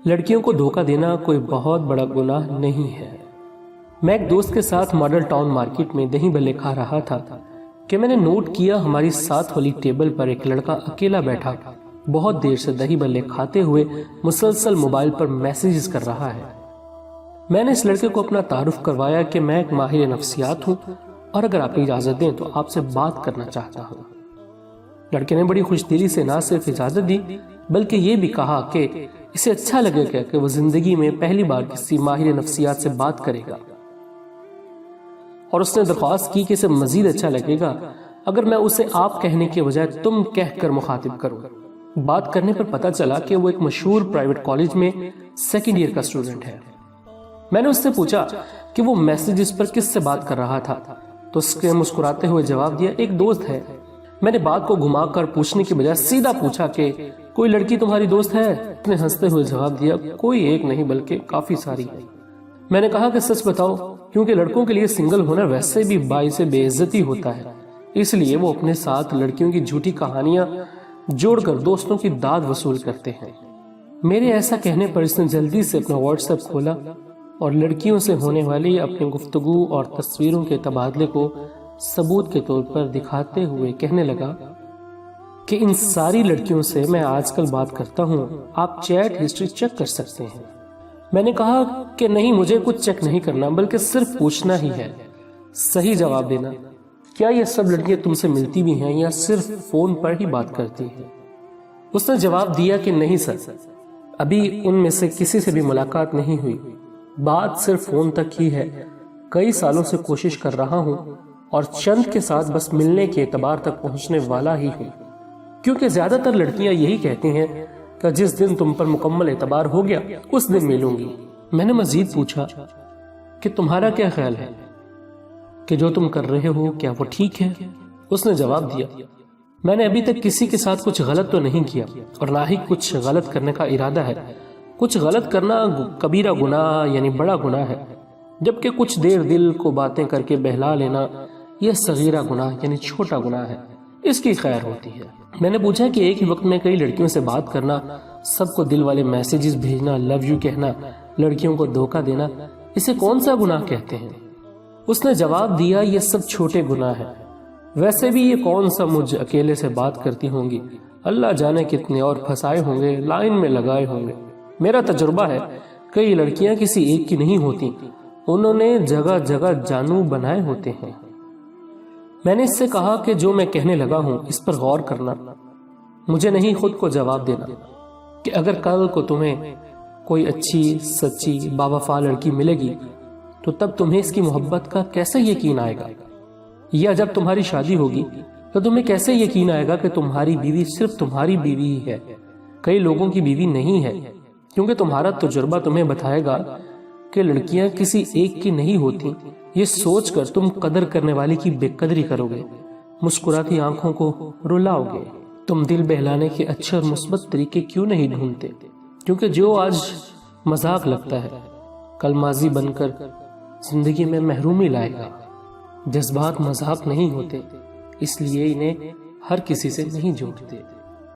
لڑکیوں کو دھوکہ دینا کوئی بہت بڑا گناہ نہیں ہے۔ میں ایک دوست کے ساتھ ماڈل ٹاؤن مارکیٹ میں دہی بھلے کھا رہا تھا کہ میں نے نوٹ کیا ہماری ساتھ والی ٹیبل پر ایک لڑکا اکیلا بیٹھا بہت دیر سے دہی بھلے کھاتے ہوئے مسلسل موبائل پر میسیجز کر رہا ہے۔ میں نے اس لڑکے کو اپنا تعارف کروایا کہ میں ایک ماہر نفسیات ہوں اور اگر آپ اجازت دیں تو آپ سے بات کرنا چاہتا ہوں۔ لڑکے نے بڑی خوش دلی سے نہ صرف اجازت دی بلکہ یہ بھی کہا کہ اسے اچھا لگے گا کہ وہ زندگی میں پہلی بار کسی ماہر نفسیات سے بات کرے گا، اور اس نے درخواست کی کہ اسے مزید اچھا لگے گا اگر میں اسے آپ کہنے کے بجائے تم کہہ کر مخاطب کروں۔ بات کرنے پر پتہ چلا کہ وہ ایک مشہور پرائیویٹ کالج میں سیکنڈ ایئر کا اسٹوڈنٹ ہے۔ میں نے اس سے پوچھا کہ وہ میسیجز پر کس سے بات کر رہا تھا تو اس کے مسکراتے ہوئے جواب دیا ایک دوست ہے۔ میں نے بات کو گھما کر پوچھنے کی بجائے سیدھا پوچھا کہ کوئی لڑکی تمہاری دوست ہے؟ اس نے ہنستے ہوئے جواب دیا کوئی ایک نہیں بلکہ کافی ساری ہے۔ میں نے کہا کہ سچ بتاؤ، کیونکہ لڑکوں کے لیے سنگل ہونا ویسے بھی باعث بے عزتی ہوتا ہے، اس لیے وہ اپنے ساتھ لڑکیوں کی جھوٹی کہانیاں جوڑ کر دوستوں کی داد وصول کرتے ہیں۔ میرے ایسا کہنے پر اس نے جلدی سے اپنا واٹس ایپ کھولا اور لڑکیوں سے ہونے والی اپنی گفتگو اور تصویروں کے تبادلے کو ثبوت کے طور پر دکھاتے ہوئے کہنے لگا کہ ان ساری لڑکیوں سے میں آج کل بات کرتا ہوں، آپ چیٹ ہسٹری چیک کر سکتے ہیں۔ میں نے کہا کہ نہیں، مجھے کچھ چیک نہیں کرنا بلکہ صرف پوچھنا ہی ہے، صحیح جواب دینا۔ کیا یہ سب لڑکیاں تم سے ملتی بھی ہیں یا صرف فون پر ہی بات کرتی ہیں؟ اس نے جواب دیا کہ نہیں سر، ابھی ان میں سے کسی سے بھی ملاقات نہیں ہوئی، بات صرف فون تک ہی ہے۔ کئی سالوں سے کوشش کر رہا ہوں اور چند کے ساتھ بس ملنے کے اعتبار تک پہنچنے والا ہی ہوں، کیونکہ زیادہ تر لڑکیاں یہی کہتی ہیں کہ جس دن تم پر مکمل اعتبار ہو گیا اس دن ملوں گی۔ میں نے مزید پوچھا کہ تمہارا کیا خیال ہے کہ جو تم کر رہے ہو کیا وہ ٹھیک ہے؟ اس نے جواب دیا میں نے ابھی تک کسی کے ساتھ کچھ غلط تو نہیں کیا اور نہ ہی کچھ غلط کرنے کا ارادہ ہے۔ کچھ غلط کرنا کبیرہ گناہ یعنی بڑا گناہ ہے، جبکہ کچھ دیر دل کو باتیں کر کے بہلا لینا یہ صغیرہ گناہ یعنی چھوٹا گناہ ہے، اس کی خیر ہوتی ہے۔ میں نے پوچھا کہ ایک ہی وقت میں کئی لڑکیوں سے بات کرنا، سب کو دل والے میسیجز بھیجنا، لو یو کہنا، لڑکیوں کو دھوکہ دینا، اسے کون سا گناہ کہتے ہیں؟ اس نے جواب دیا یہ سب چھوٹے گناہ ہیں، ویسے بھی یہ کون سا مجھ اکیلے سے بات کرتی ہوں گی، اللہ جانے کتنے اور پھنسائے ہوں گے، لائن میں لگائے ہوں گے۔ میرا تجربہ ہے کئی لڑکیاں کسی ایک کی نہیں ہوتی، انہوں نے جگہ جگہ جانو بنائے ہوتے ہیں۔ میں نے اس سے کہا کہ جو میں کہنے لگا ہوں اس پر غور کرنا، مجھے نہیں خود کو جواب دینا کہ اگر کل کو تمہیں کوئی اچھی سچی باوفا لڑکی ملے گی تو تب تمہیں اس کی محبت کا کیسے یقین آئے گا؟ یا جب تمہاری شادی ہوگی تو تمہیں کیسے یقین آئے گا کہ تمہاری بیوی صرف تمہاری بیوی ہی ہے، کئی لوگوں کی بیوی نہیں ہے؟ کیونکہ تمہارا تجربہ تمہیں بتائے گا کہ لڑکیاں کسی ایک کی نہیں ہوتی۔ یہ سوچ کر تم قدر کرنے والی کی بے قدری کرو گے، مسکراتی آنکھوں کو رلاؤ گے۔ تم دل بہلانے کے اچھے اور مثبت طریقے کیوں نہیں ڈھونڈتے؟ کیونکہ جو آج مذاق لگتا ہے کل ماضی بن کر زندگی میں محرومی لائے گا۔ جذبات مذاق نہیں ہوتے، اس لیے انہیں ہر کسی سے نہیں جوڑتے۔